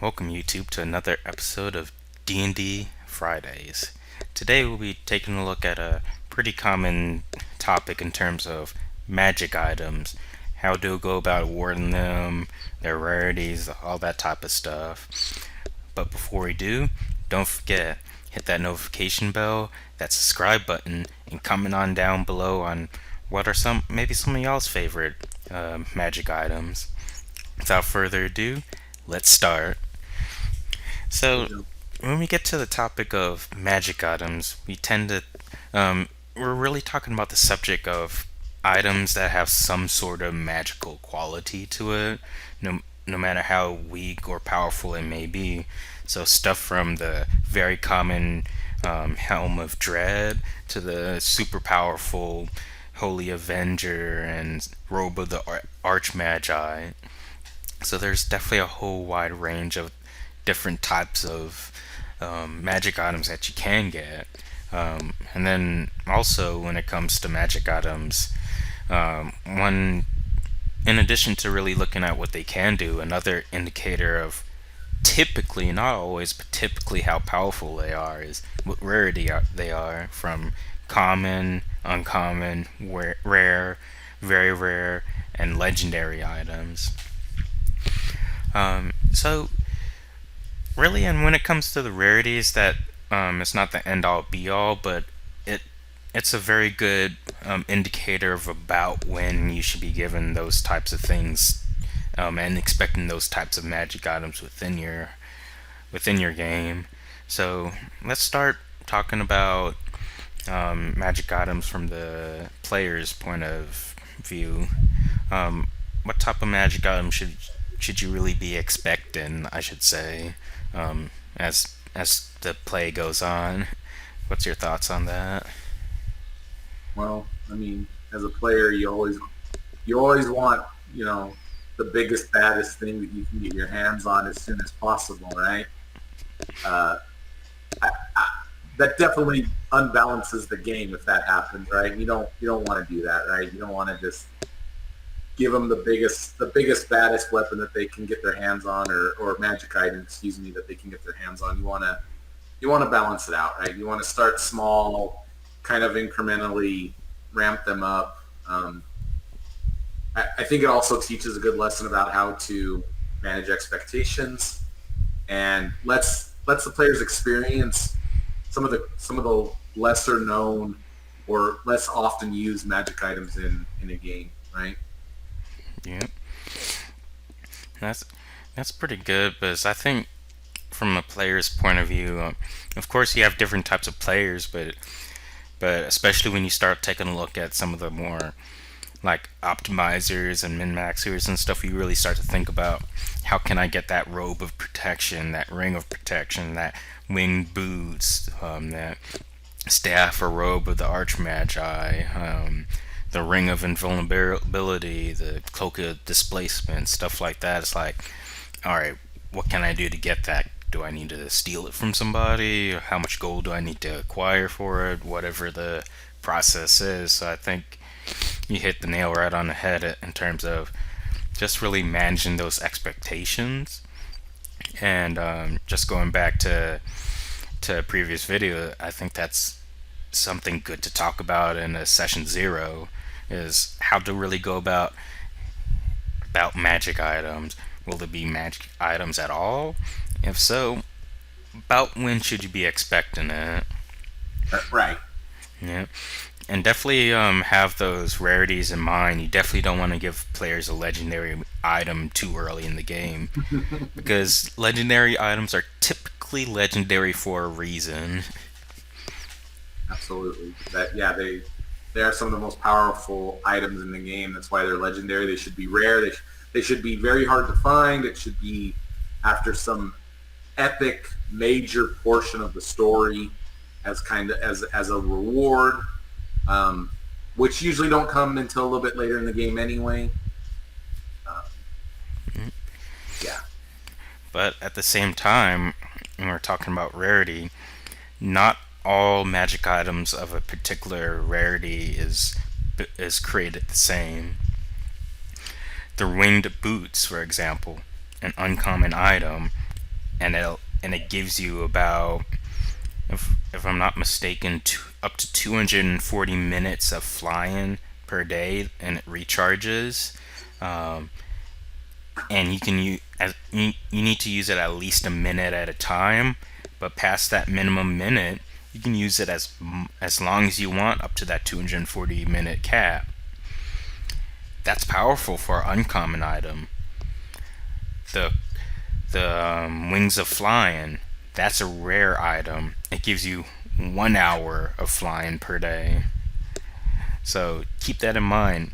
Welcome YouTube to another episode of D&D Fridays. Today we'll be taking a look at a pretty common topic in terms of magic items, how to go about awarding them, their rarities, all that type of stuff. But before we do, don't forget, hit that notification bell, that subscribe button, and comment on down below on what are maybe some of y'all's favorite magic items. Without further ado, let's start. So, when we get to the topic of magic items, we tend to, we're really talking about the subject of items that have some sort of magical quality to it, no matter how weak or powerful it may be. So, stuff from the very common Helm of Dread to the super powerful Holy Avenger and Robe of the Archmagi. So there's definitely a whole wide range of different types of magic items that you can get. And then also when it comes to magic items, one in addition to really looking at what they can do, another indicator of typically, not always, but typically how powerful they are is what rarity they are, from common, uncommon, rare, very rare, and legendary items. So really, and when it comes to the rarities, that it's not the end all be all, but it it's a very good indicator of about when you should be given those types of things, and expecting those types of magic items within your game. So let's start talking about magic items from the player's point of view. What type of magic item should you really be expecting, I should say, as the play goes on? What's your thoughts on that? Well, I mean, as a player, you always want the biggest, baddest thing that you can get your hands on as soon as possible, right? Uh, I, that definitely unbalances the game if that happens, right? You don't want to do that, right? You don't want to just give them the biggest, baddest weapon that they can get their hands on, or magic item, excuse me, that they can get their hands on. You want to balance it out, right? You want to start small, kind of incrementally ramp them up. I think it also teaches a good lesson about how to manage expectations, and lets the players experience some of the lesser known or less often used magic items in a game, right? Yeah, that's that's pretty good, because I think from a player's point of view, of course you have different types of players, but especially when you start taking a look at some of the more like optimizers and min maxers and stuff, you really start to think about how can I get that robe of protection, that ring of protection, that winged boots, that staff or robe of the Archmagi, the ring of invulnerability, the cloak of displacement, stuff like that. It's like, all right, what can I do to get that? Do I need to steal it from somebody? How much gold do I need to acquire for it? Whatever the process is. So I think you hit the nail right on the head in terms of just really managing those expectations. And just going back to a previous video, I think that's something good to talk about in a session zero, is how to really go about magic items. Will there be magic items at all? If so, about when should you be expecting it? Right. Yeah, and definitely have those rarities in mind. You definitely don't want to give players a legendary item too early in the game, because legendary items are typically legendary for a reason. Absolutely. They are some of the most powerful items in the game. That's why they're legendary. They should be rare. They should be very hard to find. It should be after some epic major portion of the story as kind of as a reward, um, which usually don't come until a little bit later in the game anyway. Um, yeah. But at the same time, when we're talking about rarity, not all magic items of a particular rarity is created the same. The winged boots, for example, an uncommon item, and it gives you about, if I'm not mistaken, up to 240 minutes of flying per day, and it recharges. Um, and you need to use it at least a minute at a time, but past that minimum minute, you can use it as long as you want, up to that 240-minute cap. That's powerful for an uncommon item. The Wings of Flying, that's a rare item. It gives you 1 hour of flying per day. So keep that in mind.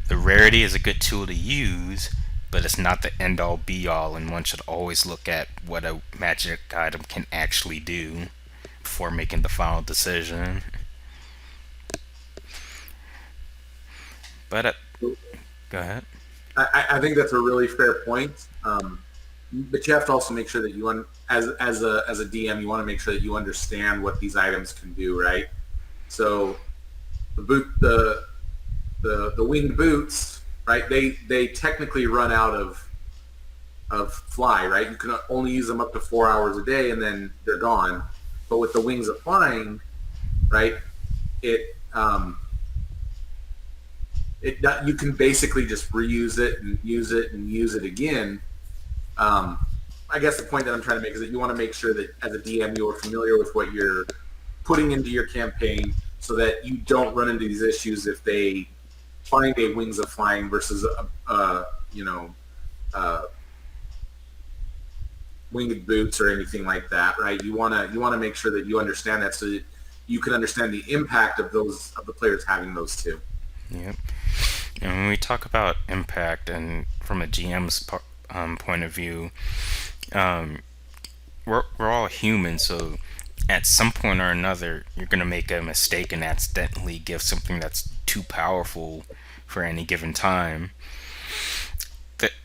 The rarity is a good tool to use, but it's not the end all be all, and one should always look at what a magic item can actually do before making the final decision. But go ahead. I think that's a really fair point. But you have to also make sure that as a DM, you want to make sure that you understand what these items can do, right? So the boot the winged boots, right? They technically run out of fly, right? You can only use them up to 4 hours a day, and then they're gone. But with the wings of flying, right? It it you can basically just reuse it and use it and use it again. Um, I guess the point that I'm trying to make is that you want to make sure that as a DM you are familiar with what you're putting into your campaign, so that you don't run into these issues if they find a wings of flying versus uh, winged boots or anything like that, right? You want to make sure that you understand that, so that you can understand the impact of the players having those two. Yep. And when we talk about impact, and from a GM's point of view, um, we're all human, so at some point or another, you're gonna make a mistake and accidentally give something that's too powerful for any given time.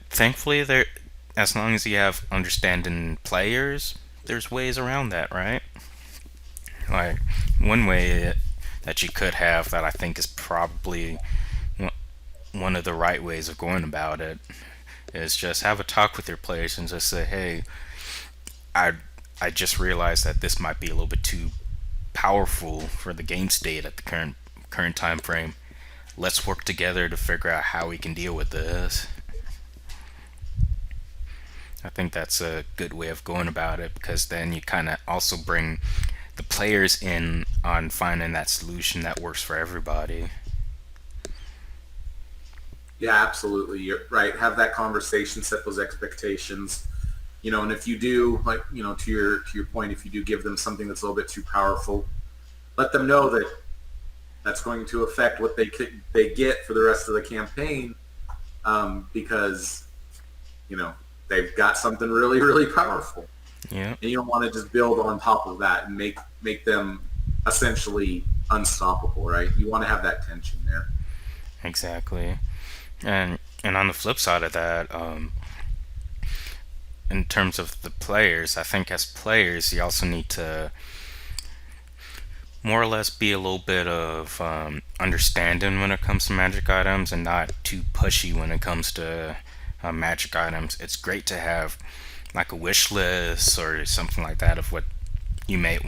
Thankfully, there, as long as you have understanding players, there's ways around that, right? Like one way that you could have, that I think is probably one of the right ways of going about it, is just have a talk with your players and just say, "Hey, I I just realized that this might be a little bit too powerful for the game state at the current time frame. Let's work together to figure out how we can deal with this." I think that's a good way of going about it, because then you kind of also bring the players in on finding that solution that works for everybody. Yeah, absolutely. You're right. Have that conversation, set those expectations. And if you do, like, to your point, if you do give them something that's a little bit too powerful, let them know that that's going to affect what they get for the rest of the campaign, because you know they've got something really really powerful, Yeah, and you don't want to just build on top of that and make them essentially unstoppable, right? You want to have that tension there. exactly. And on the flip side of that, in terms of the players, I think as players, you also need to more or less be a little bit of understanding when it comes to magic items, and not too pushy when it comes to magic items. It's great to have like a wish list or something like that of what you may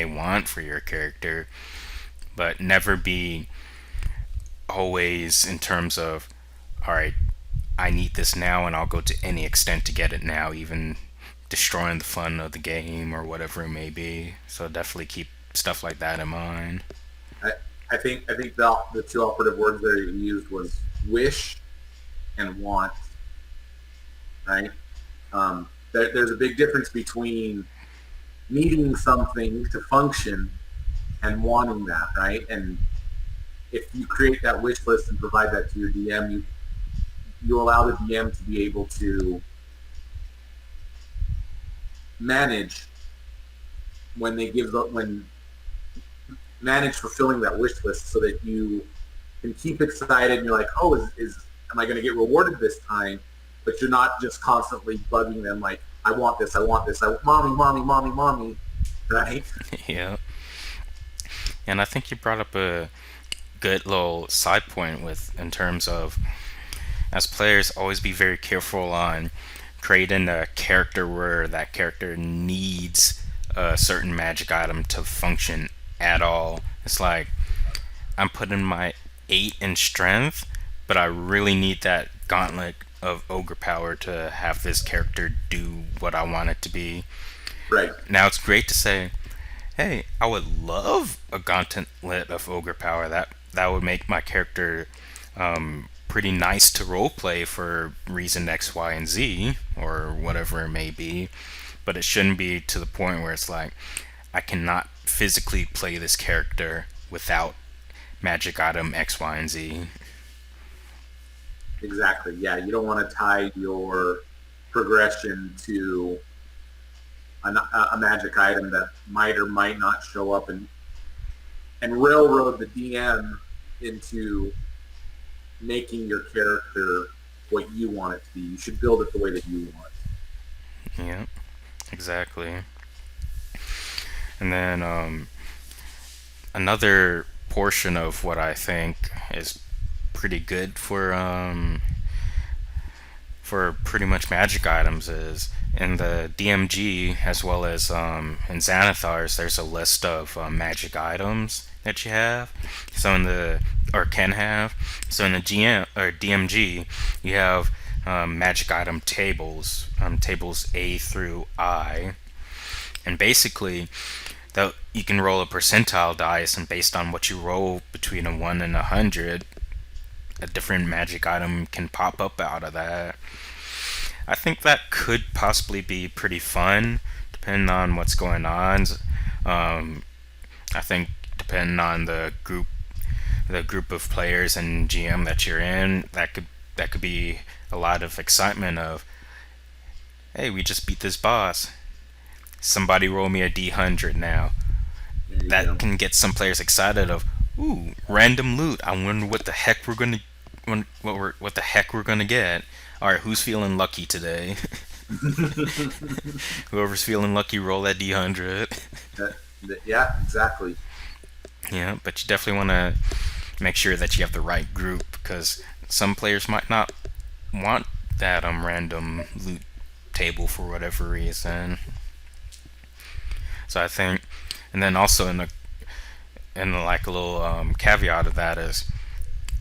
want for your character, but never be always in terms of, all right, I need this now, and I'll go to any extent to get it now, even destroying the fun of the game or whatever it may be. So definitely keep stuff like that in mind. I, I think the two operative words that you used was wish and want, right? There's a big difference between needing something to function and wanting that, right? And if you create that wish list and provide that to your DM, you allow the DM to be able to manage when they give the when manage fulfilling that wish list, so that you can keep excited and you're like, oh, is am I going to get rewarded this time? But you're not just constantly bugging them like, I want this, I want this, mommy, mommy, mommy, mommy, right? Yeah. And I think you brought up a good little side point with, in terms of, as players, always be very careful on creating a character where that character needs a certain magic item to function at all. It's like I'm putting my 8 in strength, but I really need that gauntlet of ogre power to have this character do what I want it to be. Right. Now it's great to say, hey, I would love a gauntlet of ogre power. That would make my character pretty nice to roleplay for reason X, Y, and Z, or whatever it may be. But it shouldn't be to the point where it's like I cannot physically play this character without magic item X, Y, and Z. Exactly. Yeah, you don't want to tie your progression to a magic item that might or might not show up, and railroad the DM into making your character what you want it to be. You should build it the way that you want. Yeah, exactly. And then another portion of what I think is pretty good for pretty much magic items is in the DMG as well as in Xanathars. There's a list of magic items that you have. So in the or can have. So in the GM or DMG, you have magic item tables, tables A through I, and basically that you can roll a percentile dice, and based on what you roll between a 1 and 100, a different magic item can pop up out of that. I think that could possibly be pretty fun, depending on what's going on. I think depending on the group of players and GM that you're in, that could be a lot of excitement of, hey, we just beat this boss. Somebody roll me a D100 now. There you That go. can get some players excited of, ooh, random loot. I wonder what the heck we're gonna what the heck we're gonna get. All right, who's feeling lucky today? Whoever's feeling lucky, roll that D100. Yeah, exactly. Yeah, but you definitely want to make sure that you have the right group because some players might not want that random loot table for whatever reason. So I think, and then also in like a little caveat of that is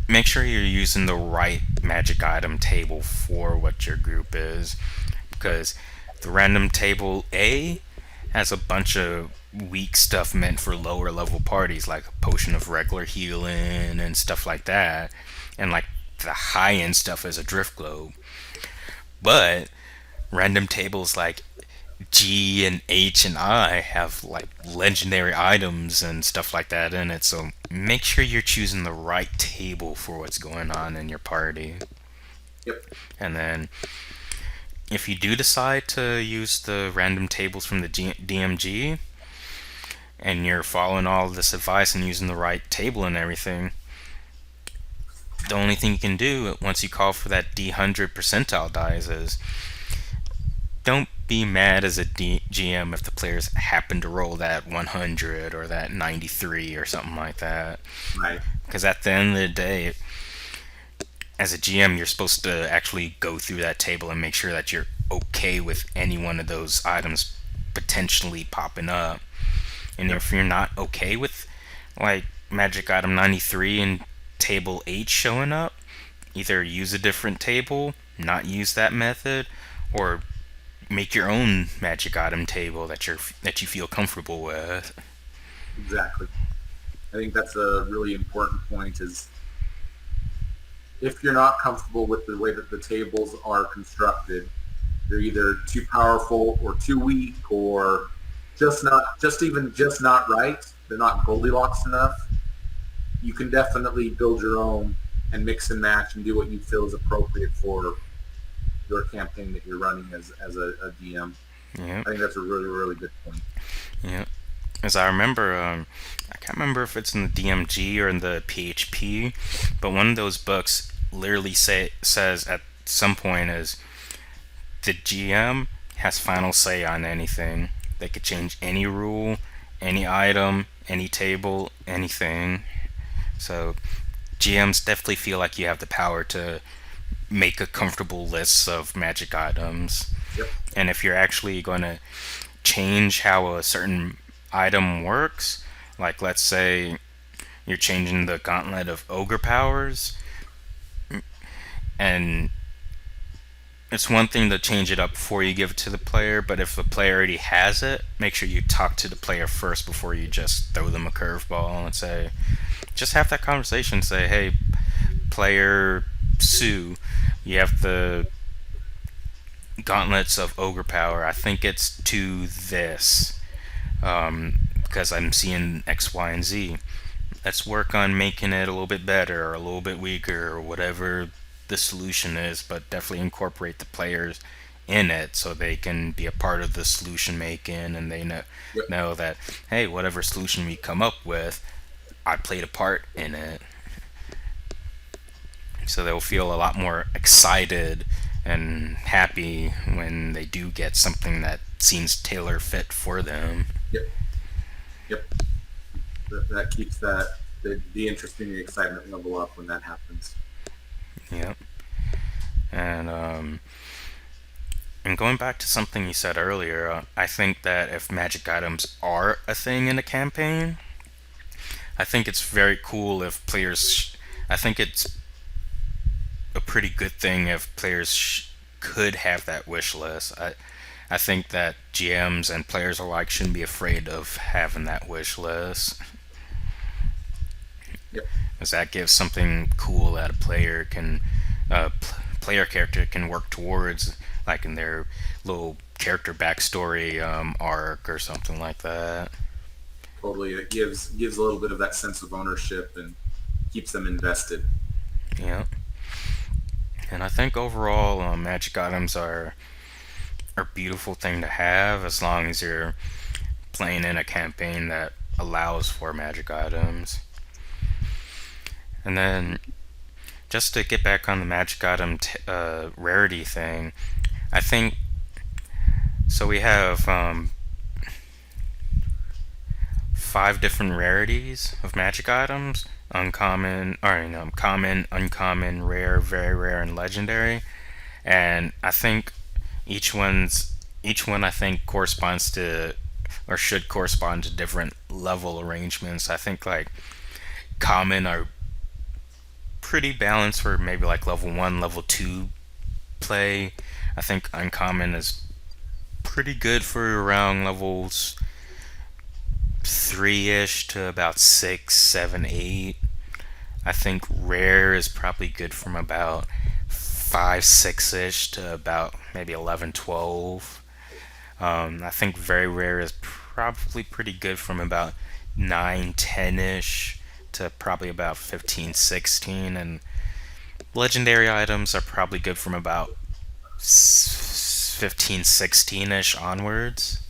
make sure you're using the right magic item table for what your group is, because the random table A has a bunch of weak stuff meant for lower level parties, like a potion of regular healing and stuff like that, and like the high end stuff is a drift globe. But random tables like G and H and I have like legendary items and stuff like that in it. So make sure you're choosing the right table for what's going on in your party. Yep. And then if you do decide to use the random tables from the DMG and you're following all this advice and using the right table and everything, the only thing you can do once you call for that D100 percentile dice is don't be mad as a GM if the players happen to roll that 100 or that 93 or something like that. Right. Because at the end of the day, as a GM, you're supposed to actually go through that table and make sure that you're okay with any one of those items potentially popping up. And Yep. if you're not okay with like magic item 93 and table 8 showing up, either use a different table, not use that method, or make your own magic item table that you feel comfortable with. Exactly. I think that's a really important point. Is if you're not comfortable with the way that the tables are constructed, they're either too powerful or too weak or just not right. They're not Goldilocks enough. You can definitely build your own and mix and match and do what you feel is appropriate for your campaign that you're running as a DM. Yeah, I think that's a really, really good point. yeah. As I remember, I can't remember if it's in the DMG or in the PHP, but one of those books literally says at some point is the GM has final say on anything. They could change any rule, any item, any table, anything. So GMs definitely feel like you have the power to make a comfortable list of magic items. Yep. And if you're actually going to change how a certain item works, like let's say you're changing the gauntlet of ogre powers, and it's one thing to change it up before you give it to the player, but if the player already has it, make sure you talk to the player first before you just throw them a curveball and say, just have that conversation. Say, hey, player Sue, you have the gauntlets of ogre power. I think it's to this because I'm seeing X, Y, and Z. Let's work on making it a little bit better or a little bit weaker or whatever the solution is, but definitely incorporate the players in it so they can be a part of the solution making and they Yep. know that, hey, whatever solution we come up with, I played a part in it. So they'll feel a lot more excited and happy when they do get something that seems tailor fit for them. Yep. Yep. That keeps the interest and the excitement level up when that happens. Yep. And and going back to something you said earlier, I think that if magic items are a thing in a campaign, I think it's very cool if players. I think it's a pretty good thing if players could have that wish list. I think that GMs and players alike shouldn't be afraid of having that wish list, Yep. because that gives something cool that a player can, player character can work towards, like in their little character backstory arc or something like that. Totally. It gives a little bit of that sense of ownership and keeps them invested. Yeah, and I think overall, magic items are a beautiful thing to have as long as you're playing in a campaign that allows for magic items. And then just to get back on the magic item rarity thing, I think so. We have 5 different rarities of magic items: uncommon, or common, uncommon, rare, very rare, and legendary. And I think each one I think corresponds to or should correspond to different level arrangements. I think like common are pretty balanced for maybe like level 1, level 2 play. I think uncommon is pretty good for around levels 3-ish to about 6, 7, 8. I think rare is probably good from about 5, 6-ish to about maybe 11, 12. I think very rare is probably pretty good from about 9, 10-ish to probably about 15, 16. And legendary items are probably good from about 15, 16-ish onwards.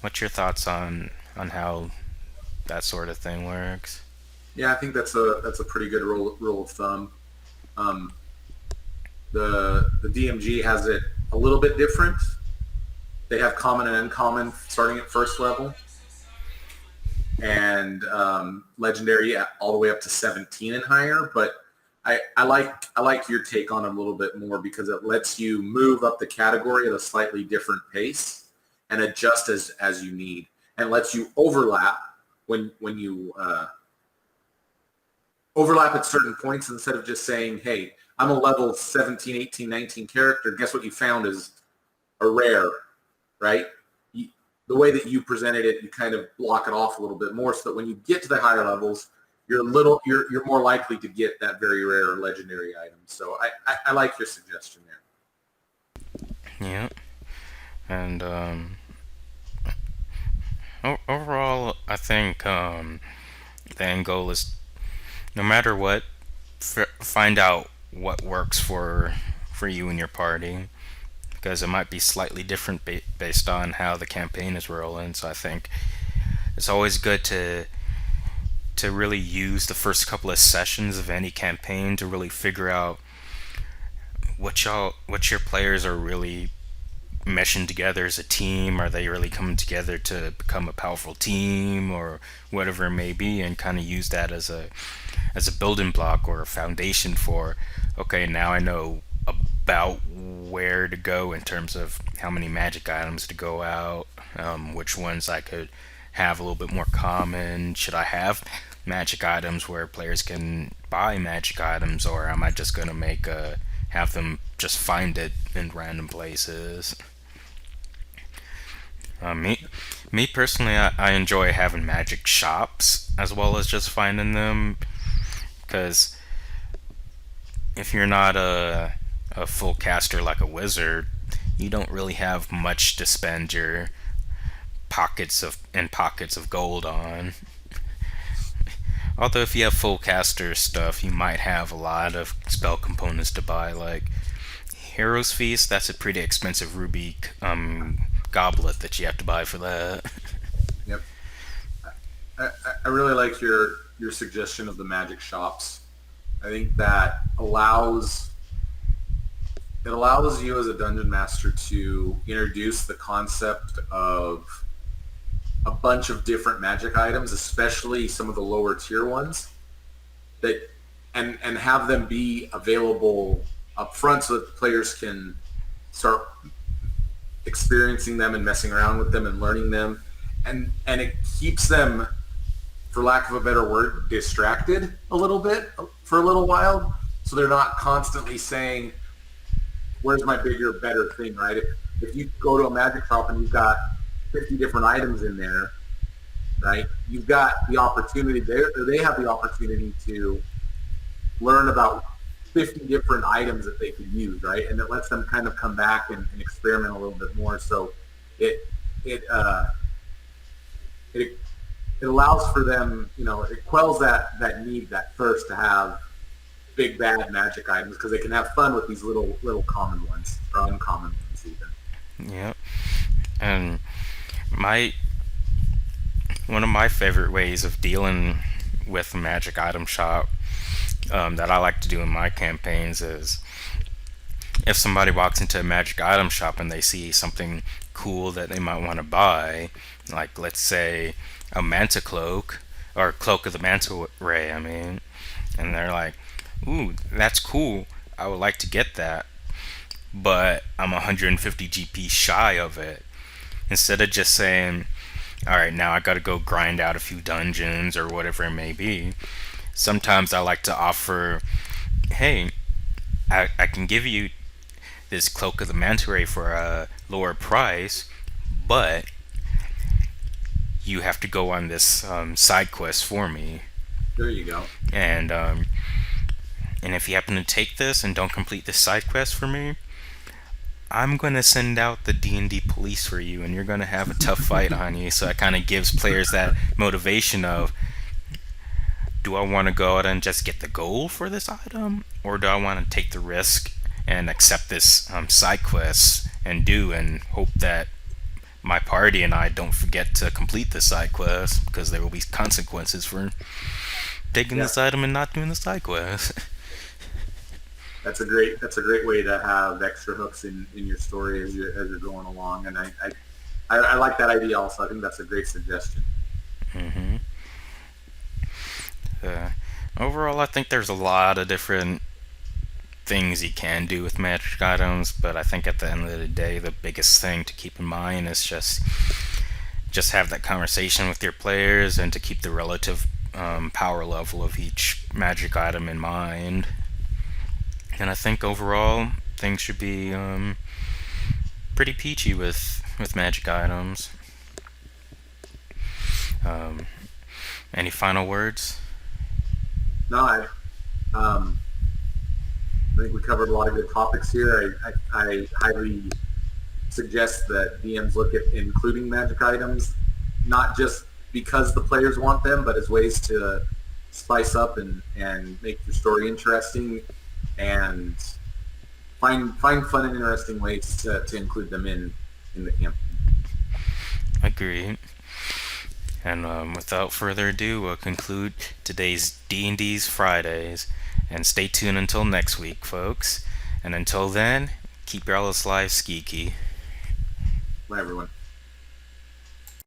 What's your thoughts on how that sort of thing works? Yeah, I think that's a pretty good rule of thumb. Um, the DMG has it a little bit different. They have common and uncommon starting at first level, and legendary all the way up to 17 and higher. But I like your take on it a little bit more because it lets you move up the category at a slightly different pace and adjust as you need, and lets you overlap when you overlap at certain points instead of just saying, hey, I'm a level 17, 18, 19 character. Guess what you found is a rare, right? The way that you presented it, you kind of block it off a little bit more so that when you get to the higher levels, you're more likely to get that very rare legendary item. So I like your suggestion there. Yeah, and overall, I think the end goal is no matter what, find out what works for you and your party, because it might be slightly different based on how the campaign is rolling. So I think it's always good to really use the first couple of sessions of any campaign to really figure out what your players are really meshing together as a team. Are they really coming together to become a powerful team or whatever it may be, and kind of use that as a building block or a foundation for, okay, now I know a about where to go in terms of how many magic items to go out, which ones I could have a little bit more common. Should I have magic items where players can buy magic items, or am I just gonna have them just find it in random places? Me personally, I enjoy having magic shops as well as just finding them, because if you're not a full caster like a wizard, you don't really have much to spend your pockets of gold on. Although if you have full caster stuff, you might have a lot of spell components to buy, like Hero's Feast. That's a pretty expensive ruby goblet that you have to buy for that. Yep. I really like your suggestion of the magic shops. I think that allows you as a dungeon master to introduce the concept of a bunch of different magic items, especially some of the lower tier ones, that and have them be available up front so that the players can start experiencing them and messing around with them and learning them, and it keeps them, for lack of a better word, distracted a little bit for a little while, so they're not constantly saying, where's my bigger, better thing, right? If you go to a magic shop and you've got 50 different items in there, right? You've got the opportunity there, they have the opportunity to learn about 50 different items that they could use, right? And it lets them kind of come back and experiment a little bit more. So it it uh, it it allows for them, it quells that need, that thirst to have big bad magic items, because they can have fun with these little common ones or uncommon ones even. Yep. And my one of my favorite ways of dealing with a magic item shop, that I like to do in my campaigns, is if somebody walks into a magic item shop and they see something cool that they might want to buy, like let's say a manta cloak or cloak of the manta ray, I mean, and they're like, "Ooh, that's cool. I would like to get that, but I'm 150 GP shy of it." Instead of just saying, "All right, now I got to go grind out a few dungeons or whatever it may be," sometimes I like to offer, "Hey, I can give you this cloak of the manta ray for a lower price, but you have to go on this side quest for me." There you go. And if you happen to take this and don't complete this side quest for me, I'm gonna send out the D&D police for you, and you're gonna have a tough fight on you. So it kind of gives players that motivation of, do I want to go out and just get the gold for this item, or do I want to take the risk and accept this side quest and hope that my party and I don't forget to complete the side quest, because there will be consequences for taking Yeah, this item and not doing the side quest. that's a great way to have extra hooks in your story as you're going along, and I like that idea also. I think that's a great suggestion. hmm Uh, Overall, I think there's a lot of different things you can do with magic items, but I think at the end of the day, the biggest thing to keep in mind is just have that conversation with your players and to keep the relative power level of each magic item in mind. And I think overall, things should be pretty peachy with magic items. Um, any final words? No, I think we covered a lot of good topics here. I highly suggest that DMs look at including magic items, not just because the players want them, but as ways to spice up and make your story interesting, and find fun and interesting ways to include them in the campaign. Agree. And without further ado, we'll conclude today's D&D's Fridays. And stay tuned until next week, folks. And until then, keep your all lives skeeky. Bye, everyone.